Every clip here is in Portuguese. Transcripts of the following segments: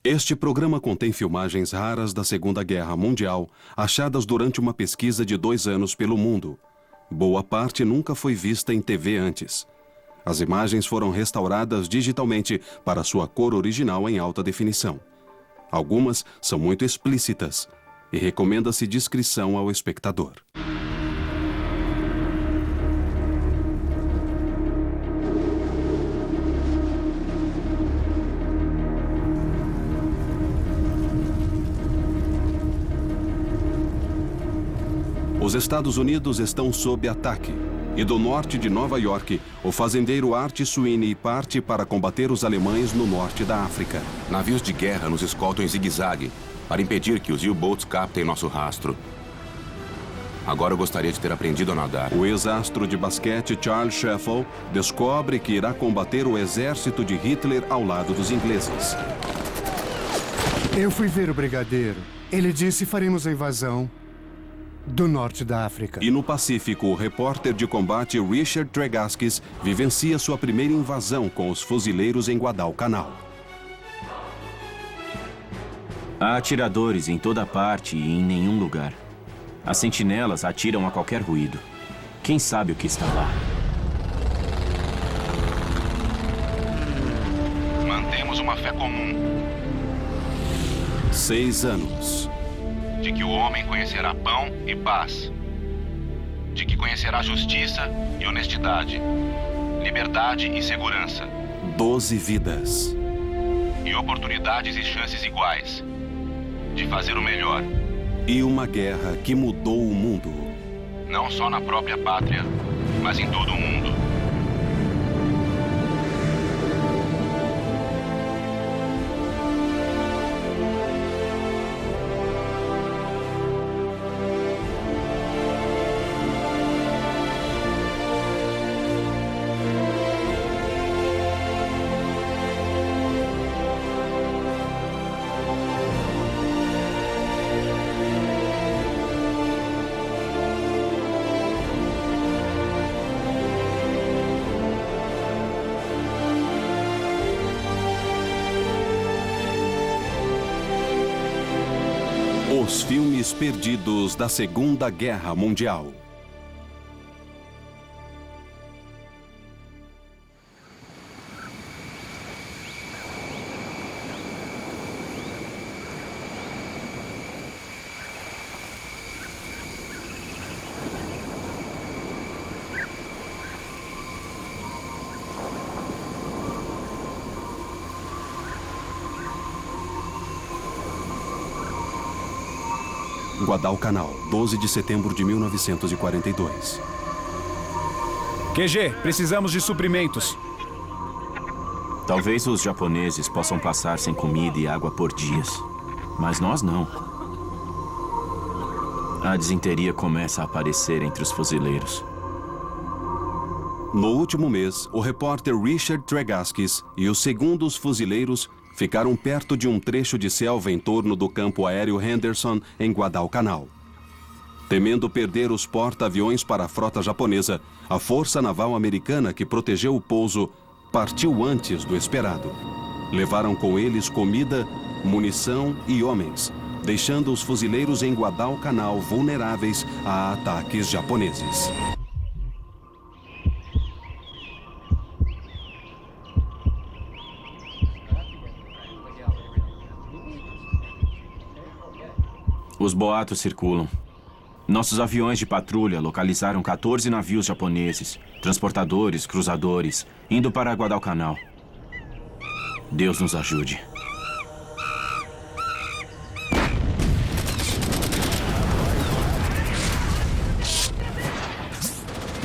Este programa contém filmagens raras da Segunda Guerra Mundial, achadas durante uma pesquisa de 2 anos pelo mundo. Boa parte nunca foi vista em TV antes. As imagens foram restauradas digitalmente para sua cor original em alta definição. Algumas são muito explícitas e recomenda-se discrição ao espectador. Os Estados Unidos estão sob ataque. E do norte de Nova York, o fazendeiro Art Sweeney parte para combater os alemães no norte da África. Navios de guerra nos escoltam em zigue-zague para impedir que os U-boats captem nosso rastro. Agora eu gostaria de ter aprendido a nadar. O ex-astro de basquete Charles Scheffel descobre que irá combater o exército de Hitler ao lado dos ingleses. Eu fui ver o brigadeiro. Ele disse: faremos a invasão do norte da África. E no Pacífico, o repórter de combate Richard Tregaskis vivencia sua primeira invasão com os fuzileiros em Guadalcanal. Há atiradores em toda parte e em nenhum lugar. As sentinelas atiram a qualquer ruído. Quem sabe o que está lá? Mantemos uma fé comum 6 anos. de que o homem conhecerá pão e paz, de que conhecerá justiça e honestidade, liberdade e segurança, 12 vidas. e oportunidades e chances iguais, de fazer o melhor, E uma guerra que mudou o mundo. não só na própria pátria, mas em todo o mundo. Os filmes perdidos da Segunda Guerra Mundial. Guadalcanal, 12 de setembro de 1942. QG, precisamos de suprimentos. Talvez os japoneses possam passar sem comida e água por dias. Mas nós não. A disenteria começa a aparecer entre os fuzileiros. No último mês, o repórter Richard Tregaskis e os segundos fuzileiros ficaram perto de um trecho de selva em torno do campo aéreo Henderson, em Guadalcanal. Temendo perder os porta-aviões para a frota japonesa, a Força Naval Americana que protegeu o pouso partiu antes do esperado. Levaram com eles comida, munição e homens, deixando os fuzileiros em Guadalcanal vulneráveis a ataques japoneses. Os boatos circulam. Nossos aviões de patrulha localizaram 14 navios japoneses, transportadores, cruzadores, indo para Guadalcanal. Deus nos ajude.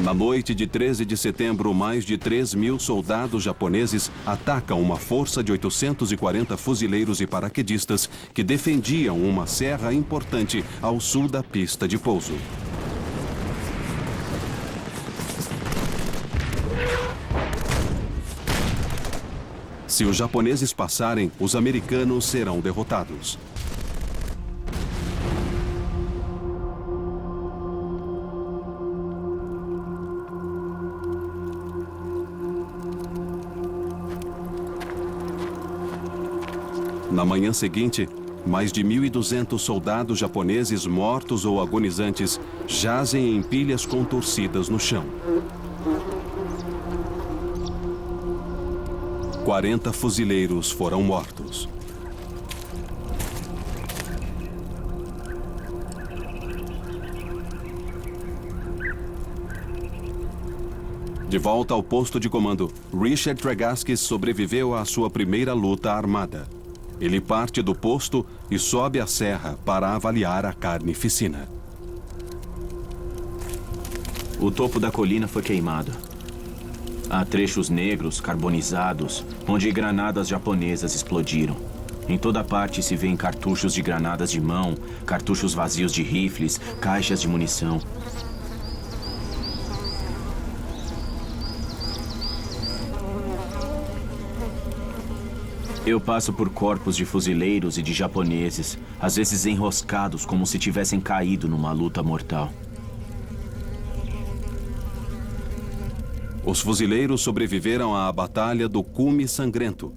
Na noite de 13 de setembro, mais de 3.000 soldados japoneses atacam uma força de 840 fuzileiros e paraquedistas que defendiam uma serra importante ao sul da pista de pouso. Se os japoneses passarem, os americanos serão derrotados. Na manhã seguinte, mais de 1.200 soldados japoneses mortos ou agonizantes jazem em pilhas contorcidas no chão. 40 fuzileiros foram mortos. De volta ao posto de comando, Richard Tregaskis sobreviveu à sua primeira luta armada. Ele parte do posto e sobe a serra para avaliar a carnificina. O topo da colina foi queimado. Há trechos negros, carbonizados, onde granadas japonesas explodiram. Em toda parte se vêem cartuchos de granadas de mão, cartuchos vazios de rifles, caixas de munição. Eu passo por corpos de fuzileiros e de japoneses, às vezes enroscados como se tivessem caído numa luta mortal. Os fuzileiros sobreviveram à Batalha do Cume Sangrento,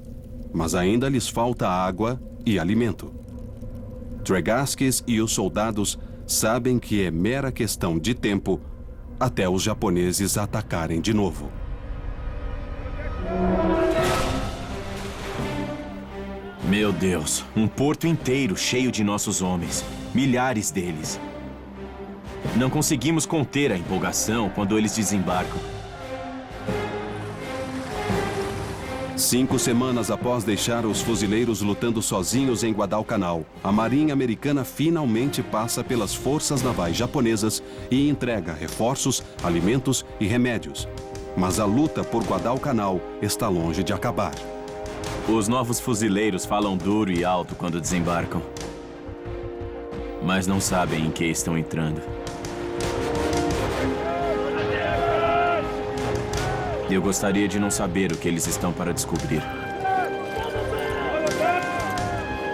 mas ainda lhes falta água e alimento. Tregaskis e os soldados sabem que é mera questão de tempo até os japoneses atacarem de novo. Meu Deus, um porto inteiro cheio de nossos homens. Milhares deles. Não conseguimos conter a empolgação quando eles desembarcam. 5 semanas após deixar os fuzileiros lutando sozinhos em Guadalcanal, a Marinha Americana finalmente passa pelas forças navais japonesas e entrega reforços, alimentos e remédios. Mas a luta por Guadalcanal está longe de acabar. Os novos fuzileiros falam duro e alto quando desembarcam. Mas não sabem em que estão entrando. Eu gostaria de não saber o que eles estão para descobrir.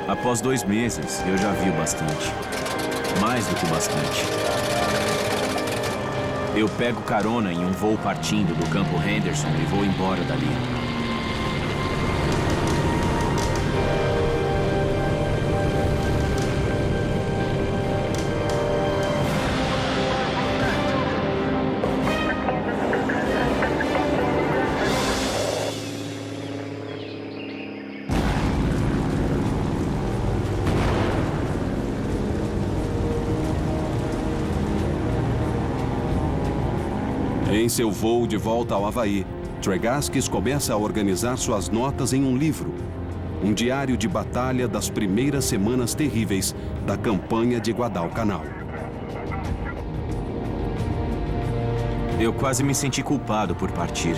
Após 2 meses, eu já vi o bastante. Mais do que o bastante. Eu pego carona em um voo partindo do campo Henderson e vou embora dali. Em seu voo de volta ao Havaí, Tregaskis começa a organizar suas notas em um livro, um diário de batalha das primeiras semanas terríveis da campanha de Guadalcanal. Eu quase me senti culpado por partir.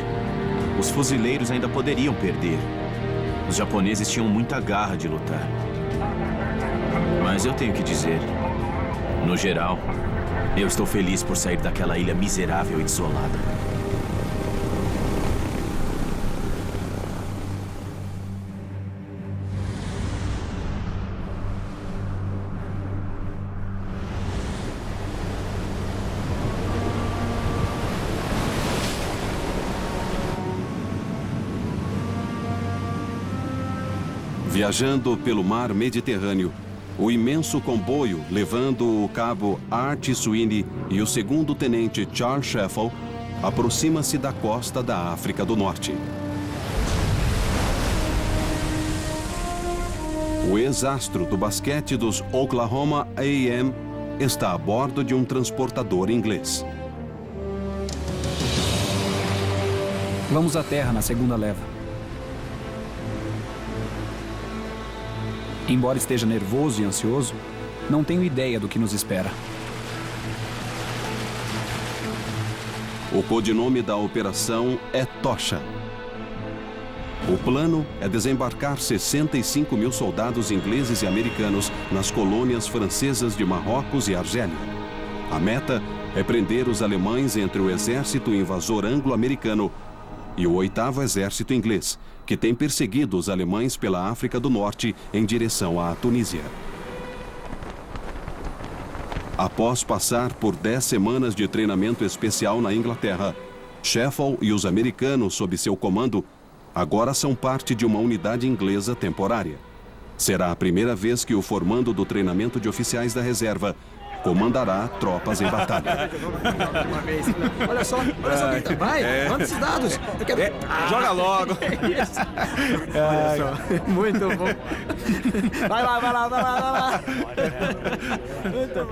Os fuzileiros ainda poderiam perder. Os japoneses tinham muita garra de lutar. Mas eu tenho que dizer, no geral, eu estou feliz por sair daquela ilha miserável e desolada. Viajando pelo mar Mediterrâneo, o imenso comboio levando o cabo Art Sweeney e o segundo-tenente Charles Sheffel aproxima-se da costa da África do Norte. O ex-astro do basquete dos Oklahoma A&M está a bordo de um transportador inglês. Vamos à terra na segunda leva. Embora esteja nervoso e ansioso, não tenho ideia do que nos espera. O codinome da operação é Tocha. O plano é desembarcar 65 mil soldados ingleses e americanos nas colônias francesas de Marrocos e Argélia. A meta é prender os alemães entre o exército invasor anglo-americano e o 8º Exército Inglês, que tem perseguido os alemães pela África do Norte em direção à Tunísia. Após passar por 10 semanas de treinamento especial na Inglaterra, Sheffel e os americanos sob seu comando agora são parte de uma unidade inglesa temporária. Será a primeira vez que o formando do treinamento de oficiais da reserva comandará tropas em batalha. Uma vez. Olha só, Brita. Vai, manda esses dados. Eu quero... Joga logo. Olha só, muito bom. Vai lá.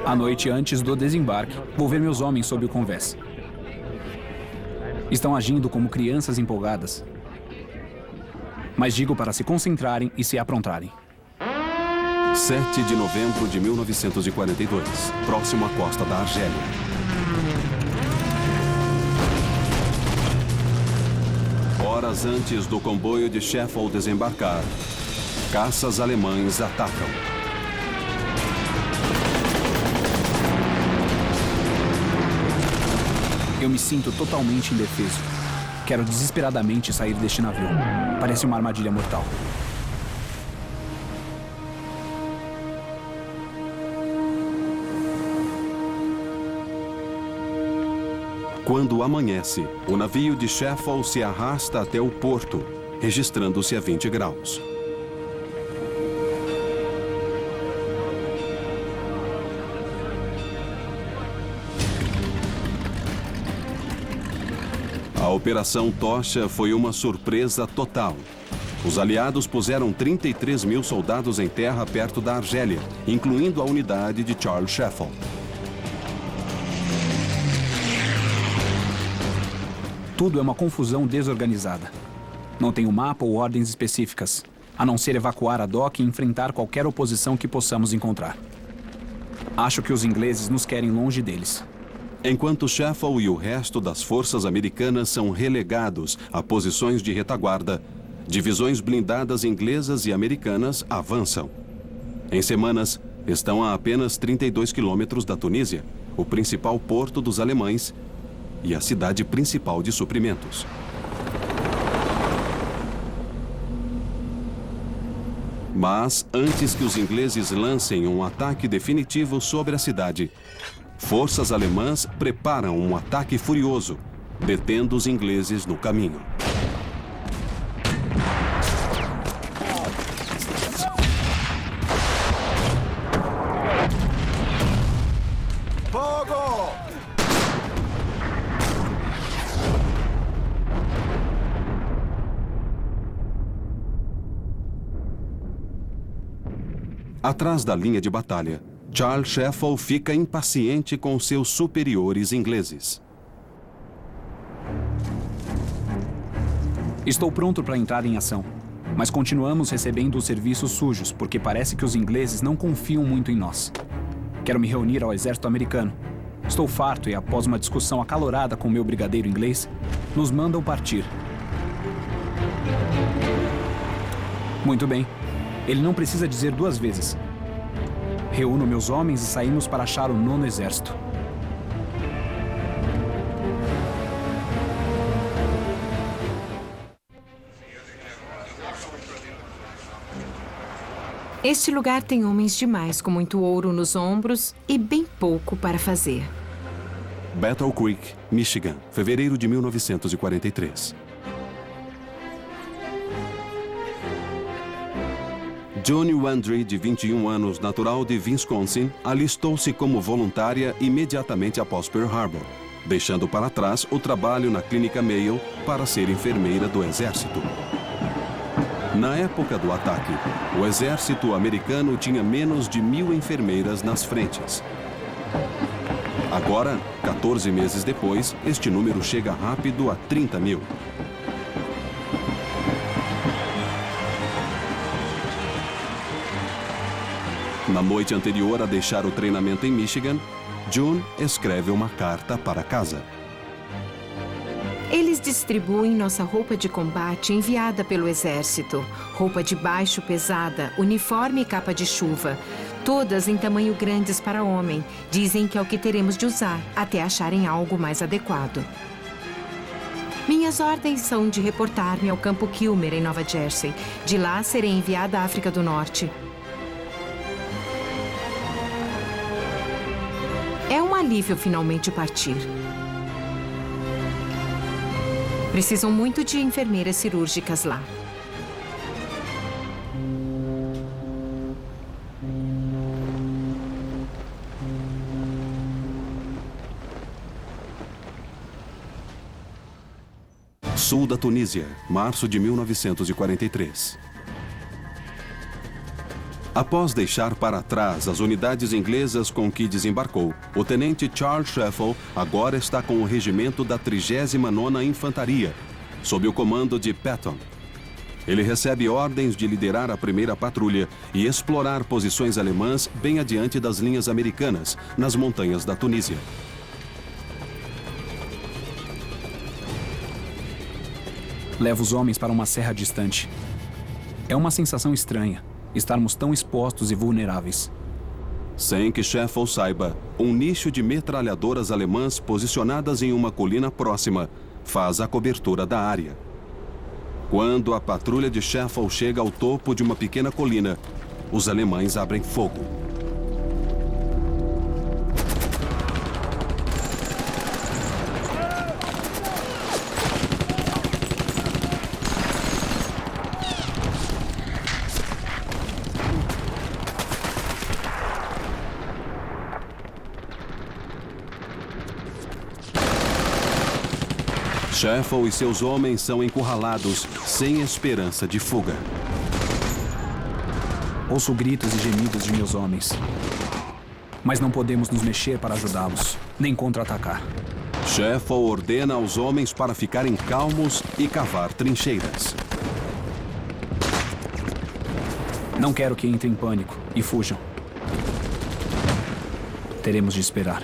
À noite antes do desembarque, vou ver meus homens sob o convés. Estão agindo como crianças empolgadas. Mas digo para se concentrarem e se aprontarem. 7 de novembro de 1942, próximo à costa da Argélia. Horas antes do comboio de Sheffield desembarcar, caças alemães atacam. Eu me sinto totalmente indefeso. Quero desesperadamente sair deste navio. Parece uma armadilha mortal. Quando amanhece, o navio de Sheffield se arrasta até o porto, registrando-se a 20 graus. A Operação Tocha foi uma surpresa total. Os aliados puseram 33 mil soldados em terra perto da Argélia, incluindo a unidade de Charles Sheffield. Tudo é uma confusão desorganizada. Não tenho mapa ou ordens específicas, a não ser evacuar a dock e enfrentar qualquer oposição que possamos encontrar. Acho que os ingleses nos querem longe deles. Enquanto Sheffield e o resto das forças americanas são relegados a posições de retaguarda, divisões blindadas inglesas e americanas avançam. Em semanas, estão a apenas 32 quilômetros da Tunísia, o principal porto dos alemães e a cidade principal de suprimentos. Mas, antes que os ingleses lancem um ataque definitivo sobre a cidade, forças alemãs preparam um ataque furioso, detendo os ingleses no caminho. Fogo! Atrás da linha de batalha, Charles Sheffield fica impaciente com seus superiores ingleses. Estou pronto para entrar em ação, mas continuamos recebendo os serviços sujos porque parece que os ingleses não confiam muito em nós. Quero me reunir ao exército americano. Estou farto e, após uma discussão acalorada com meu brigadeiro inglês, nos mandam partir. Muito bem. Ele não precisa dizer duas vezes. Reúno meus homens e saímos para achar o 9º Exército. Este lugar tem homens demais, com muito ouro nos ombros e bem pouco para fazer. Battle Creek, Michigan, fevereiro de 1943. Johnny Wandry, de 21 anos, natural de Wisconsin, alistou-se como voluntária imediatamente após Pearl Harbor, deixando para trás o trabalho na clínica Mayo para ser enfermeira do exército. Na época do ataque, o exército americano tinha menos de 1.000 enfermeiras nas frentes. Agora, 14 meses depois, este número chega rápido a 30.000. Na noite anterior a deixar o treinamento em Michigan, June escreve uma carta para casa. Eles distribuem nossa roupa de combate enviada pelo exército. Roupa de baixo pesada, uniforme e capa de chuva. Todas em tamanho grandes para homem. Dizem que é o que teremos de usar, até acharem algo mais adequado. Minhas ordens são de reportar-me ao campo Kilmer, em Nova Jersey. De lá, serei enviada à África do Norte. É um alívio finalmente partir. Precisam muito de enfermeiras cirúrgicas lá. sul da Tunísia, março de 1943. Após deixar para trás as unidades inglesas com que desembarcou, o tenente Charles Sheffel agora está com o regimento da 39ª Infantaria, sob o comando de Patton. Ele recebe ordens de liderar a primeira patrulha e explorar posições alemãs bem adiante das linhas americanas, nas montanhas da Tunísia. Leva os homens para uma serra distante. É uma sensação estranha, estarmos tão expostos e vulneráveis. Sem que Sheffel saiba, um nicho de metralhadoras alemãs posicionadas em uma colina próxima faz a cobertura da área. Quando a patrulha de Sheffel chega ao topo de uma pequena colina, os alemães abrem fogo. Sheffel e seus homens são encurralados, sem esperança de fuga. Ouço gritos e gemidos de meus homens. Mas não podemos nos mexer para ajudá-los, nem contra-atacar. Sheffel ordena aos homens para ficarem calmos e cavar trincheiras. Não quero que entrem em pânico e fujam. Teremos de esperar.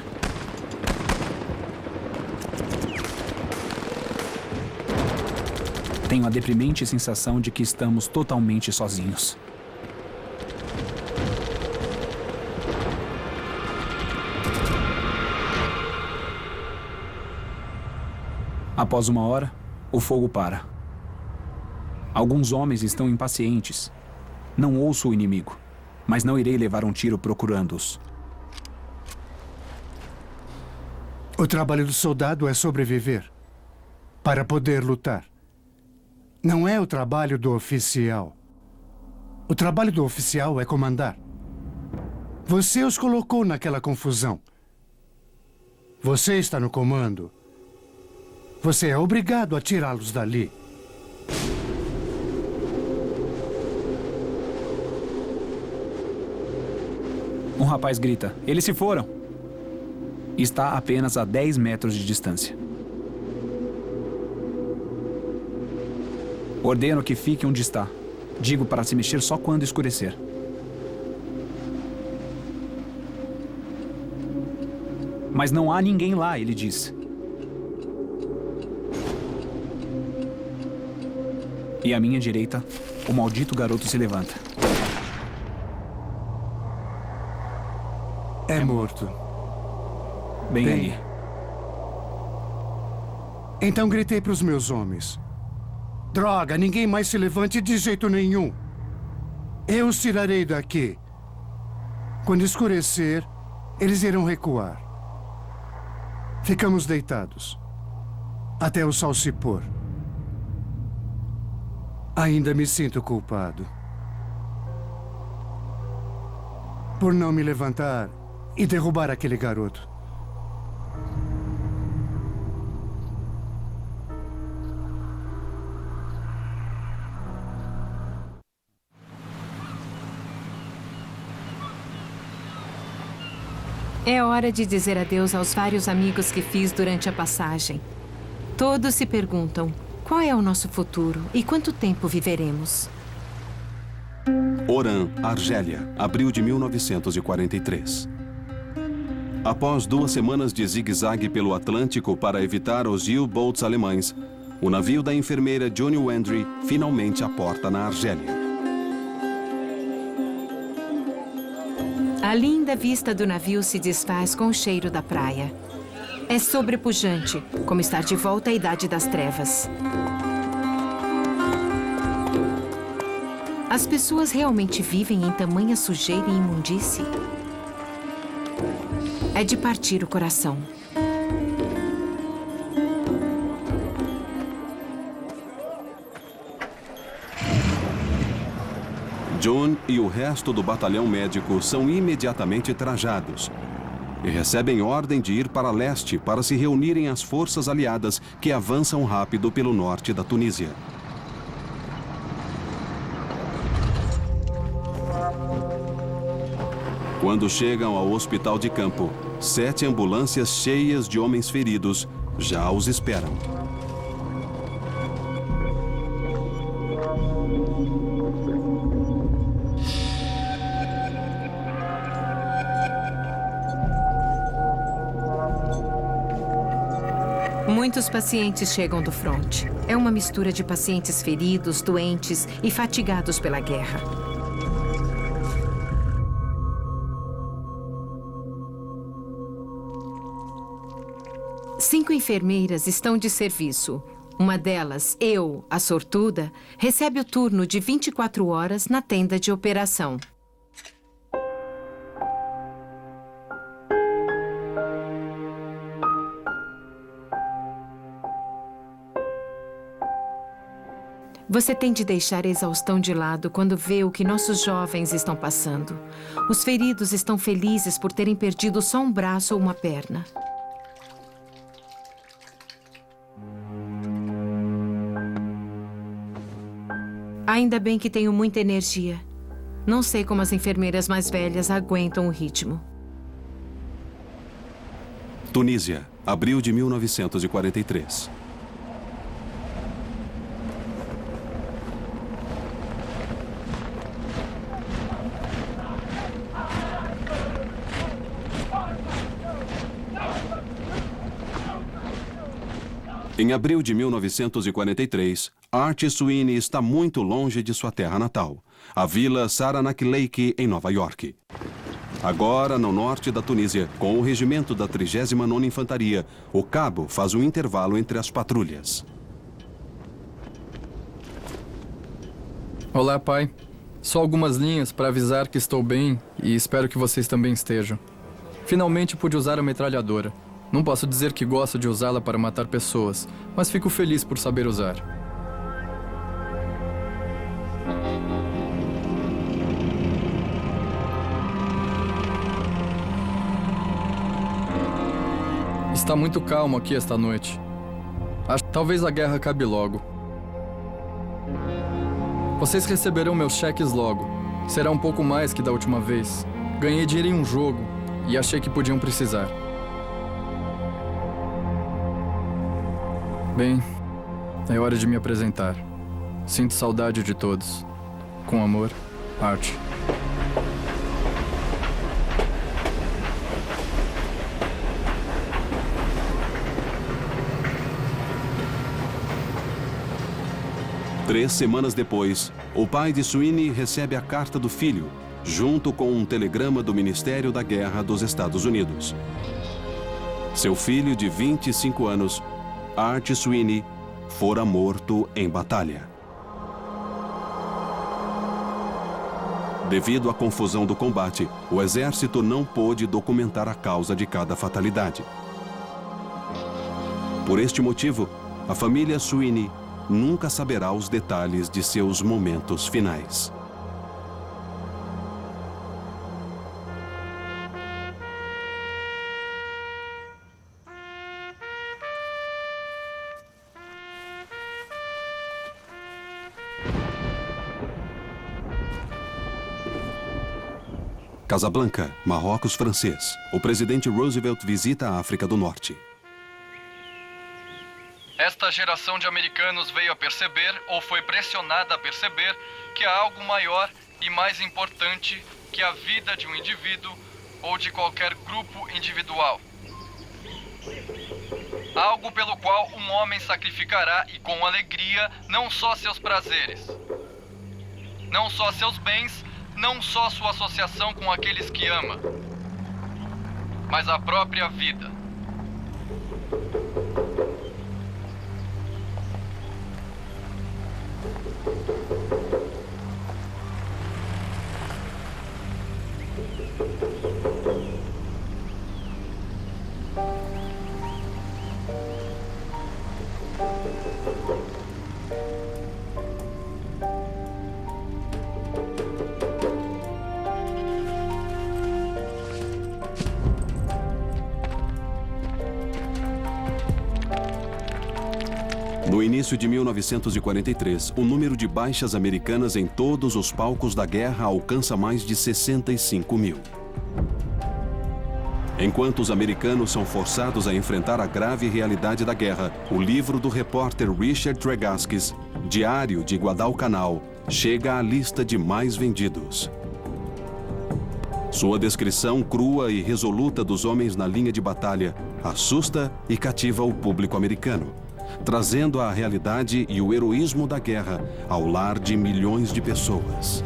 Tenho a deprimente sensação de que estamos totalmente sozinhos. Após uma hora, o fogo para. Alguns homens estão impacientes. Não ouço o inimigo, mas não irei levar um tiro procurando-os. O trabalho do soldado é sobreviver para poder lutar. Não é o trabalho do oficial. O trabalho do oficial é comandar. Você os colocou naquela confusão. Você está no comando. Você é obrigado a tirá-los dali. Um rapaz grita: "Eles se foram!" Está apenas a 10 metros de distância. Ordeno que fique onde está. Digo para se mexer só quando escurecer. Mas não há ninguém lá, ele diz. E à minha direita, o maldito garoto se levanta. É morto. Bem ali. Então gritei para os meus homens: droga, ninguém mais se levante de jeito nenhum. Eu os tirarei daqui. Quando escurecer, eles irão recuar. Ficamos deitados até o sol se pôr. Ainda me sinto culpado por não me levantar e derrubar aquele garoto. É hora de dizer adeus aos vários amigos que fiz durante a passagem. Todos se perguntam: qual é o nosso futuro e quanto tempo viveremos? Oran, Argélia, abril de 1943. Após 2 semanas de zigue-zague pelo Atlântico para evitar os U-boats alemães, o navio da enfermeira Johnny Wendry finalmente aporta na Argélia. A linda vista do navio se desfaz com o cheiro da praia. É sobrepujante, como estar de volta à Idade das Trevas. As pessoas realmente vivem em tamanha sujeira e imundície? É de partir o coração. John e o resto do batalhão médico são imediatamente trajados. e recebem ordem de ir para leste para se reunirem às forças aliadas que avançam rápido pelo norte da Tunísia. Quando chegam ao hospital de campo, 7 ambulâncias cheias de homens feridos já os esperam. Muitos pacientes chegam do fronte. É uma mistura de pacientes feridos, doentes e fatigados pela guerra. Cinco enfermeiras estão de serviço. Uma delas, eu, a sortuda, recebe o turno de 24 horas na tenda de operação. Você tem de deixar a exaustão de lado quando vê o que nossos jovens estão passando. Os feridos estão felizes por terem perdido só um braço ou uma perna. Ainda bem que tenho muita energia. Não sei como as enfermeiras mais velhas aguentam o ritmo. Tunísia, abril de 1943. Em abril de 1943, Art Sweeney está muito longe de sua terra natal, a vila Saranac Lake, em Nova York. Agora, no norte da Tunísia, com o regimento da 39ª Infantaria, o cabo faz um intervalo entre as patrulhas. Olá, pai. Só algumas linhas para avisar que estou bem e espero que vocês também estejam. Finalmente pude usar a metralhadora. Não posso dizer que gosto de usá-la para matar pessoas, mas fico feliz por saber usar. Está muito calmo aqui esta noite. Talvez a guerra acabe logo. Vocês receberão meus cheques logo. Será um pouco mais que da última vez. Ganhei dinheiro em um jogo e achei que podiam precisar. Bem, é hora de me apresentar. Sinto saudade de todos. Com amor, Art. Três semanas depois, o pai de Sweeney recebe a carta do filho, junto com um telegrama do Ministério da Guerra dos Estados Unidos. Seu filho, de 25 anos, Art Sweeney, fora morto em batalha. Devido à confusão do combate, o exército não pôde documentar a causa de cada fatalidade. Por este motivo, a família Sweeney nunca saberá os detalhes de seus momentos finais. Casablanca, Marrocos francês. O presidente Roosevelt visita a África do Norte. Esta geração de americanos veio a perceber, ou foi pressionada a perceber, que há algo maior e mais importante que a vida de um indivíduo ou de qualquer grupo individual. Algo pelo qual um homem sacrificará e com alegria não só seus prazeres, não só seus bens, não só sua associação com aqueles que ama, mas a própria vida. No início de 1943, o número de baixas americanas em todos os palcos da guerra alcança mais de 65 mil. Enquanto os americanos são forçados a enfrentar a grave realidade da guerra, o livro do repórter Richard Tregaskis, Diário de Guadalcanal, chega à lista de mais vendidos. Sua descrição crua e resoluta dos homens na linha de batalha assusta e cativa o público americano, trazendo a realidade e o heroísmo da guerra ao lar de milhões de pessoas.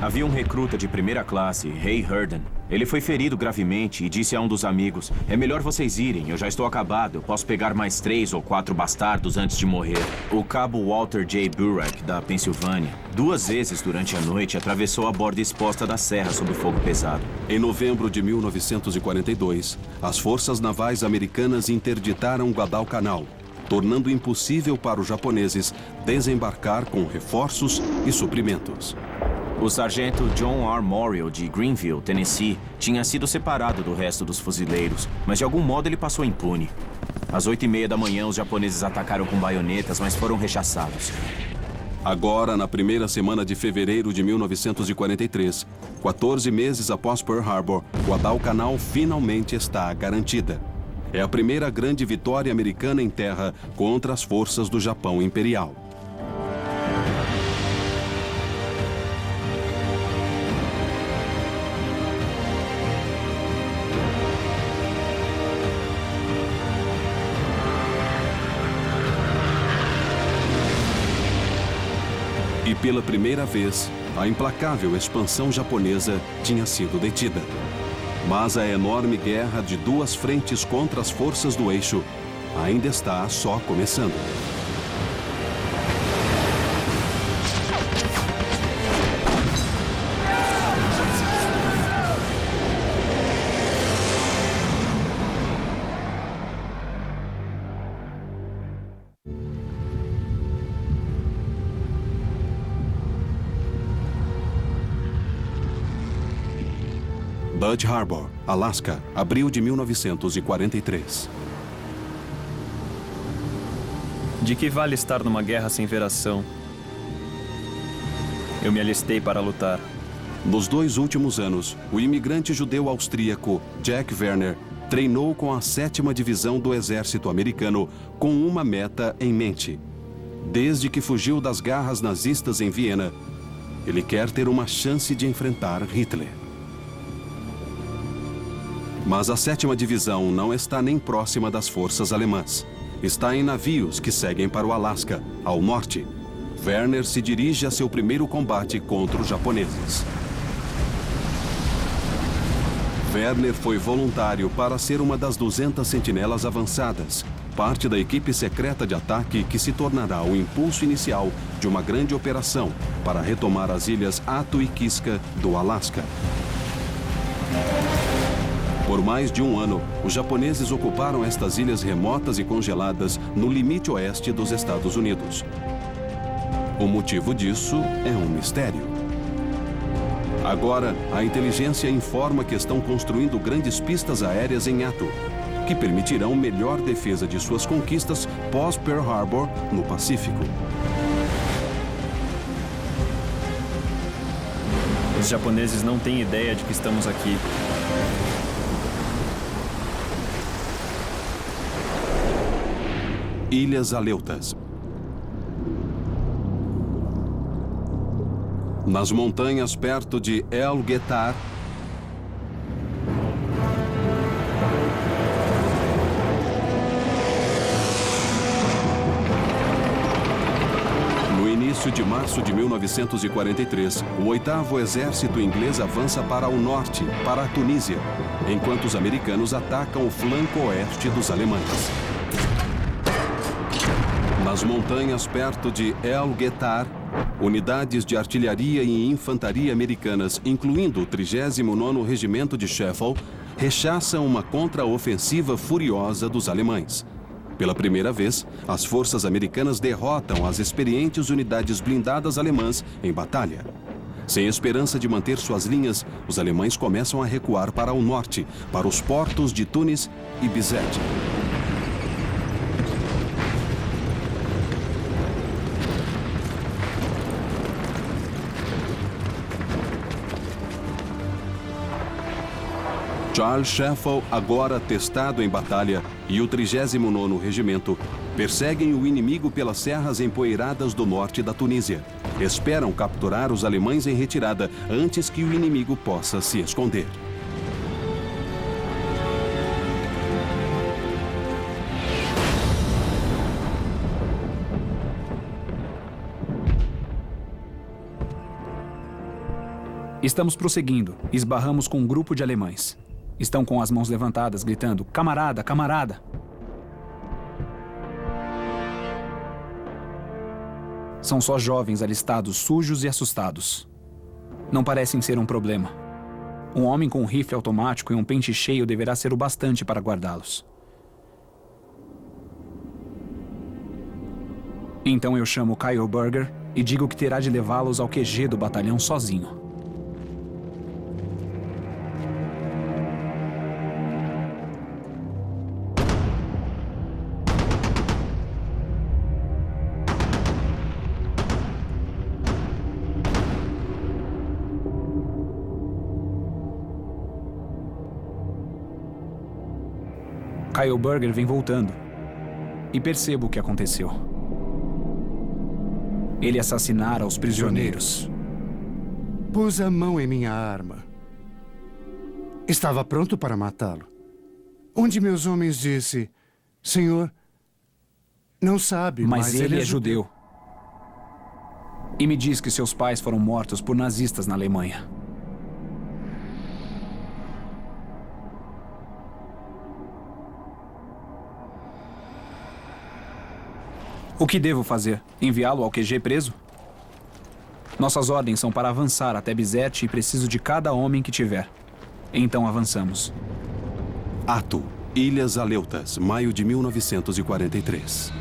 Havia um recruta de primeira classe, Ray Herndon. Ele foi ferido gravemente e disse a um dos amigos: "É melhor vocês irem, eu já estou acabado. Eu posso pegar mais 3 ou 4 bastardos antes de morrer." O cabo Walter J. Burek, da Pensilvânia, 2 vezes durante a noite atravessou a borda exposta da serra sob fogo pesado. Em novembro de 1942, as forças navais americanas interditaram Guadalcanal, tornando impossível para os japoneses desembarcar com reforços e suprimentos. O sargento John R. Morrill, de Greenville, Tennessee, tinha sido separado do resto dos fuzileiros, mas de algum modo ele passou impune. Às 8h30 da manhã, os japoneses atacaram com baionetas, mas foram rechaçados. Agora, na primeira semana de fevereiro de 1943, 14 meses após Pearl Harbor, Guadalcanal finalmente está garantida. É a primeira grande vitória americana em terra contra as forças do Japão Imperial. E pela primeira vez, a implacável expansão japonesa tinha sido detida. Mas a enorme guerra de 2 frentes contra as forças do eixo ainda está só começando. Budge Harbor, Alaska, abril de 1943. De que vale estar numa guerra sem ver ação? Eu me alistei para lutar. Nos 2 últimos anos, o imigrante judeu austríaco Jack Werner treinou com a 7ª Divisão do Exército Americano com uma meta em mente. Desde que fugiu das garras nazistas em Viena, ele quer ter uma chance de enfrentar Hitler. Mas a 7ª Divisão não está nem próxima das forças alemãs. Está em navios que seguem para o Alasca, ao norte. Werner se dirige a seu primeiro combate contra os japoneses. Werner foi voluntário para ser uma das 200 sentinelas avançadas, parte da equipe secreta de ataque que se tornará o impulso inicial de uma grande operação para retomar as ilhas Attu e Kiska do Alasca. Por mais de um ano, os japoneses ocuparam estas ilhas remotas e congeladas no limite oeste dos Estados Unidos. O motivo disso é um mistério. Agora, a inteligência informa que estão construindo grandes pistas aéreas em Attu, que permitirão melhor defesa de suas conquistas pós-Pearl Harbor no Pacífico. Os japoneses não têm ideia de que estamos aqui. Ilhas Aleutas. Nas montanhas perto de El Guetar, no início de março de 1943, o 8º Exército Inglês avança para o norte, para a Tunísia, enquanto os americanos atacam o flanco oeste dos alemães. Nas montanhas perto de El Guetar, unidades de artilharia e infantaria americanas, incluindo o 39º Regimento de Sheffield, rechaçam uma contraofensiva furiosa dos alemães. Pela primeira vez, as forças americanas derrotam as experientes unidades blindadas alemãs em batalha. Sem esperança de manter suas linhas, os alemães começam a recuar para o norte, para os portos de Tunis e Bizerte. Charles Scheffel, agora testado em batalha, e o 39º Regimento perseguem o inimigo pelas serras empoeiradas do norte da Tunísia. Esperam capturar os alemães em retirada antes que o inimigo possa se esconder. Estamos prosseguindo. Esbarramos com um grupo de alemães. Estão com as mãos levantadas, gritando: "Camarada, camarada!" São só jovens alistados, sujos e assustados. Não parecem ser um problema. Um homem com um rifle automático e um pente cheio deverá ser o bastante para guardá-los. Então eu chamo Kyle Berger e digo que terá de levá-los ao QG do batalhão sozinho. Kyle Berger vem voltando e percebo o que aconteceu. Ele assassinara os prisioneiros. Pus a mão em minha arma. Estava pronto para matá-lo. Um de meus homens disse: "Senhor, não sabe, mas ele é judeu. E me diz que seus pais foram mortos por nazistas na Alemanha. O que devo fazer? Enviá-lo ao QG preso? Nossas ordens são para avançar até Bizerte e preciso de cada homem que tiver. Então avançamos. Ato, Ilhas Aleutas, maio de 1943.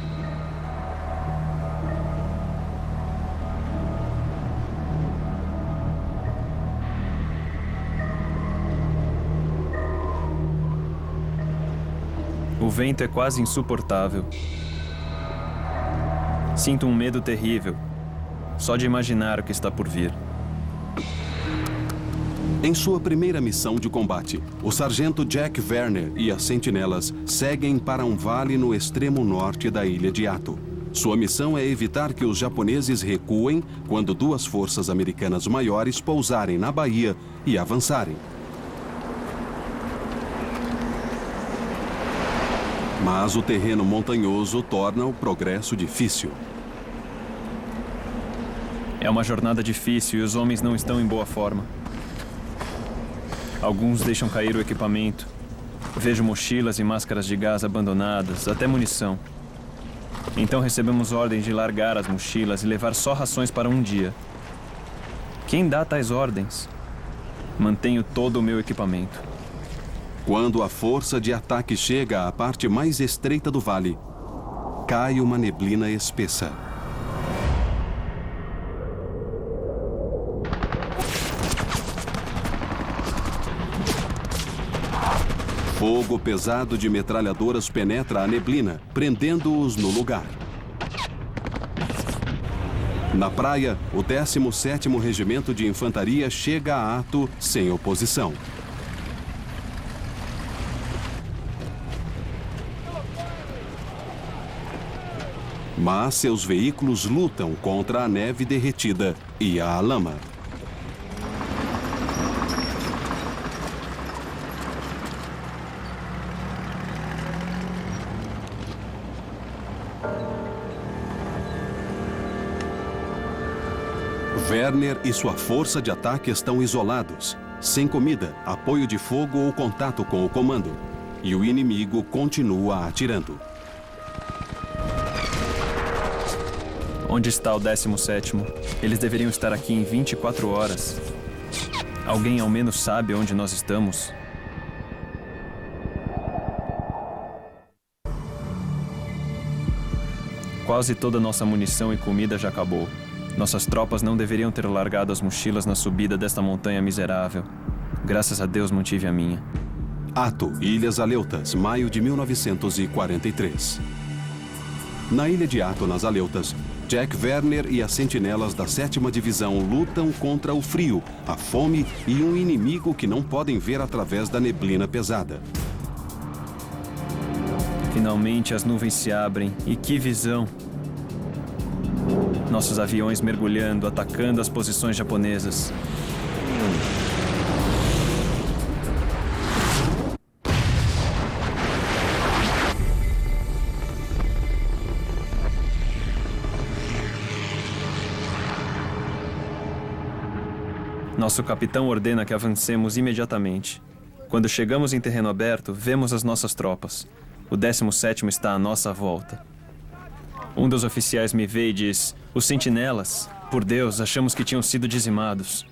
O vento é quase insuportável. Sinto um medo terrível, só de imaginar o que está por vir. Em sua primeira missão de combate, o sargento Jack Werner e as sentinelas seguem para um vale no extremo norte da ilha de Ato. Sua missão é evitar que os japoneses recuem quando duas forças americanas maiores pousarem na baía e avançarem. Mas o terreno montanhoso torna o progresso difícil. É uma jornada difícil e os homens não estão em boa forma. Alguns deixam cair o equipamento. Vejo mochilas e máscaras de gás abandonadas, até munição. Então recebemos ordem de largar as mochilas e levar só rações para um dia. Quem dá tais ordens? Mantenho todo o meu equipamento. Quando a força de ataque chega à parte mais estreita do vale, cai uma neblina espessa. Fogo pesado de metralhadoras penetra a neblina, prendendo-os no lugar. Na praia, o 17º Regimento de Infantaria chega a Ato sem oposição. Mas seus veículos lutam contra a neve derretida e a lama. Werner e sua força de ataque estão isolados, sem comida, apoio de fogo ou contato com o comando. E o inimigo continua atirando. Onde está o 17º? Eles deveriam estar aqui em 24 horas. Alguém ao menos sabe onde nós estamos? Quase toda nossa munição e comida já acabou. Nossas tropas não deveriam ter largado as mochilas na subida desta montanha miserável. Graças a Deus mantive a minha. Ato, Ilhas Aleutas, maio de 1943. Na ilha de Ato, nas Aleutas, Jack Werner e as sentinelas da 7ª Divisão lutam contra o frio, a fome e um inimigo que não podem ver através da neblina pesada. Finalmente as nuvens se abrem, e que visão! Nossos aviões mergulhando, atacando as posições japonesas. Nosso capitão ordena que avancemos imediatamente. Quando chegamos em terreno aberto, vemos as nossas tropas. O 17º está à nossa volta. Um dos oficiais me vê e diz: "Os sentinelas, por Deus, achamos que tinham sido dizimados."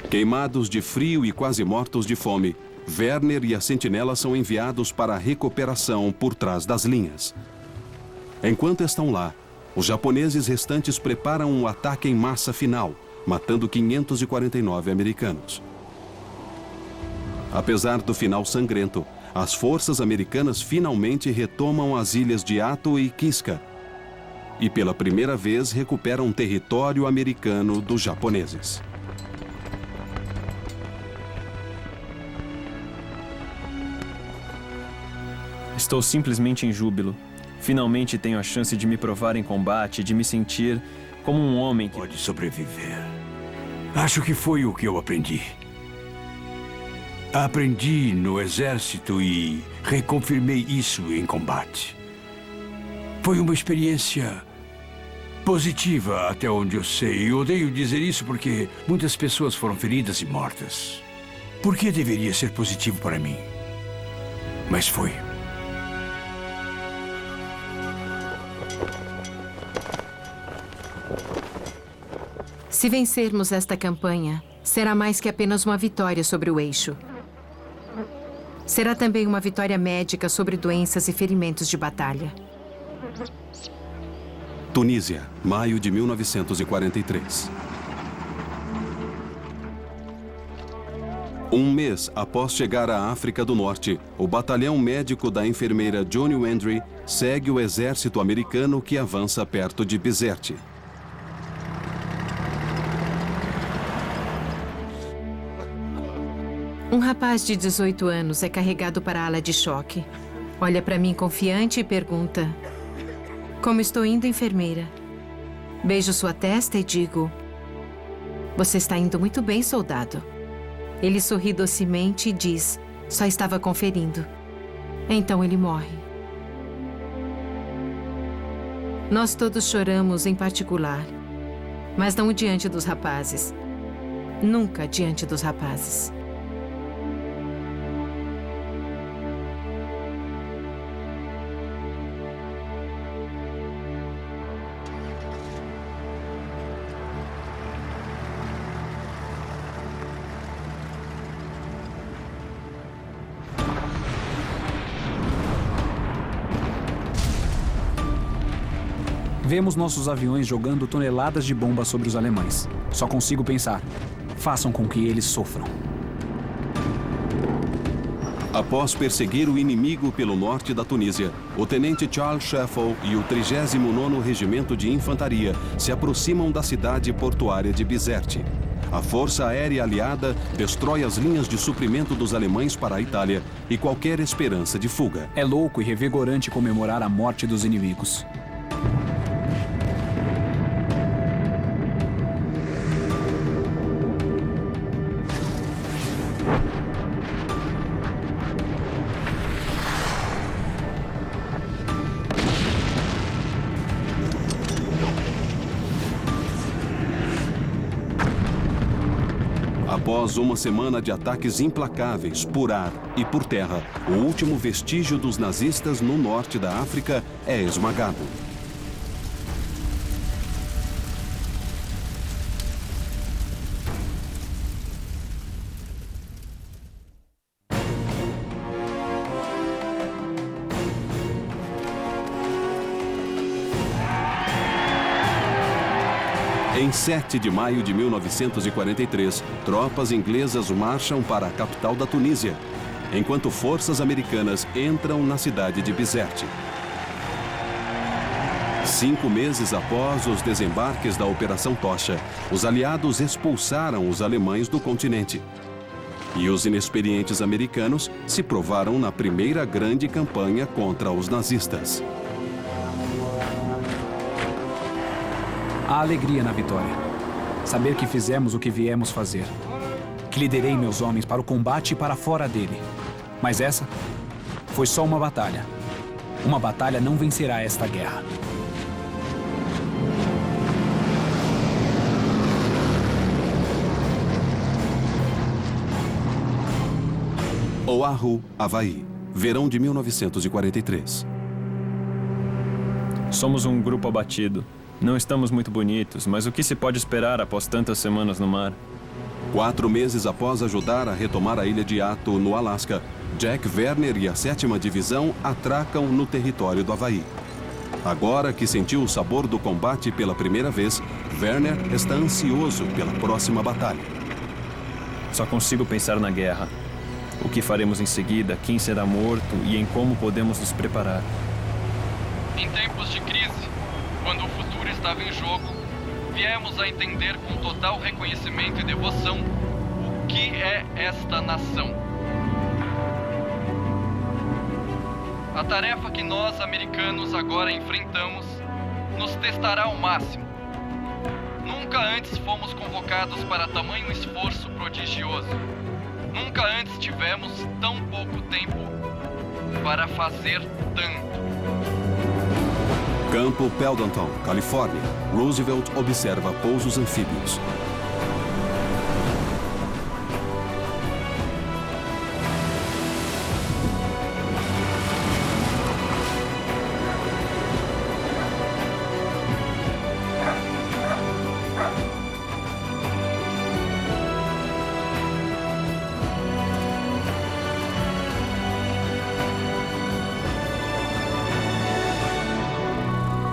Queimados de frio e quase mortos de fome, Werner e as sentinelas são enviados para a recuperação por trás das linhas. Enquanto estão lá, os japoneses restantes preparam um ataque em massa final, matando 549 americanos. Apesar do final sangrento, as forças americanas finalmente retomam as ilhas de Ato e Kiska e pela primeira vez recuperam território americano dos japoneses. Estou simplesmente em júbilo. Finalmente tenho a chance de me provar em combate e de me sentir como um homem que pode sobreviver. Acho que foi o que eu aprendi. Aprendi no exército e reconfirmei isso em combate. Foi uma experiência positiva até onde eu sei. Eu odeio dizer isso porque muitas pessoas foram feridas e mortas. Por que deveria ser positivo para mim? Mas foi. Se vencermos esta campanha, será mais que apenas uma vitória sobre o eixo. Será também uma vitória médica sobre doenças e ferimentos de batalha. Tunísia, maio de 1943. Um mês após chegar à África do Norte, o batalhão médico da enfermeira Johnny Wendry segue o exército americano que avança perto de Bizerte. Um rapaz de 18 anos é carregado para a ala de choque. Olha para mim confiante e pergunta: "Como estou indo, enfermeira?" Beijo sua testa e digo: "Você está indo muito bem, soldado." Ele sorri docemente e diz: "Só estava conferindo." Então ele morre. Nós todos choramos em particular, mas não diante dos rapazes. Nunca diante dos rapazes. Vemos nossos aviões jogando toneladas de bombas sobre os alemães. Só consigo pensar: façam com que eles sofram. Após perseguir o inimigo pelo norte da Tunísia, o tenente Charles Sheffel e o 39º Regimento de Infantaria se aproximam da cidade portuária de Bizerte. A Força Aérea Aliada destrói as linhas de suprimento dos alemães para a Itália e qualquer esperança de fuga. É louco e revigorante comemorar a morte dos inimigos. Após uma semana de ataques implacáveis por ar e por terra, o último vestígio dos nazistas no norte da África é esmagado. Em 7 de maio de 1943, tropas inglesas marcham para a capital da Tunísia, enquanto forças americanas entram na cidade de Bizerte. 5 meses após os desembarques da Operação Tocha, os aliados expulsaram os alemães do continente. E os inexperientes americanos se provaram na primeira grande campanha contra os nazistas. Há alegria na vitória. Saber que fizemos o que viemos fazer. Que liderei meus homens para o combate e para fora dele. Mas essa foi só uma batalha. Uma batalha não vencerá esta guerra. Oahu, Havaí, verão de 1943. Somos um grupo abatido. Não estamos muito bonitos, mas o que se pode esperar após tantas semanas no mar? 4 meses após ajudar a retomar a ilha de Attu, no Alasca, Jack Werner e a 7ª Divisão atracam no território do Havaí. Agora que sentiu o sabor do combate pela primeira vez, Werner está ansioso pela próxima batalha. Só consigo pensar na guerra. O que faremos em seguida, quem será morto e em como podemos nos preparar. Em tempos de crise, quando o futuro estava em jogo, viemos a entender com total reconhecimento e devoção o que é esta nação. A tarefa que nós, americanos, agora enfrentamos, nos testará ao máximo. Nunca antes fomos convocados para tamanho esforço prodigioso. Nunca antes tivemos tão pouco tempo para fazer tanto. Campo Pendleton, Califórnia. Roosevelt observa pousos anfíbios.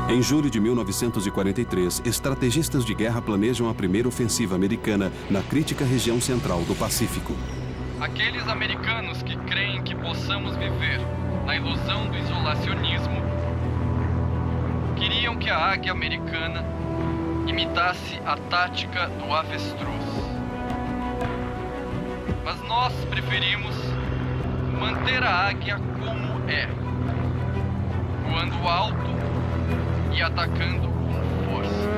Em julho de 1943, estrategistas de guerra planejam a primeira ofensiva americana na crítica região central do Pacífico. Aqueles americanos que creem que possamos viver na ilusão do isolacionismo queriam que a águia americana imitasse a tática do avestruz. Mas nós preferimos manter a águia como é, voando alto e atacando com força.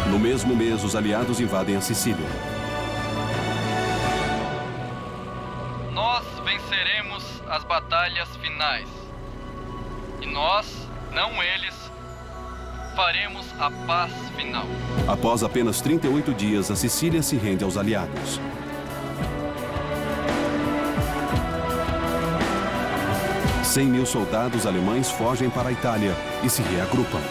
No mesmo mês, os aliados invadem a Sicília. Nós venceremos as batalhas finais. E nós, não eles, faremos a paz final. Após apenas 38 dias, a Sicília se rende aos aliados. $100.000 soldados alemães fogem para a Itália e se reagrupam.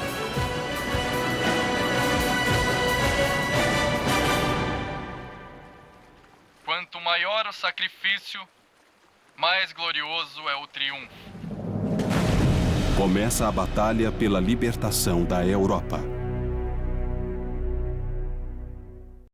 Quanto maior o sacrifício, mais glorioso é o triunfo. Começa a batalha pela libertação da Europa.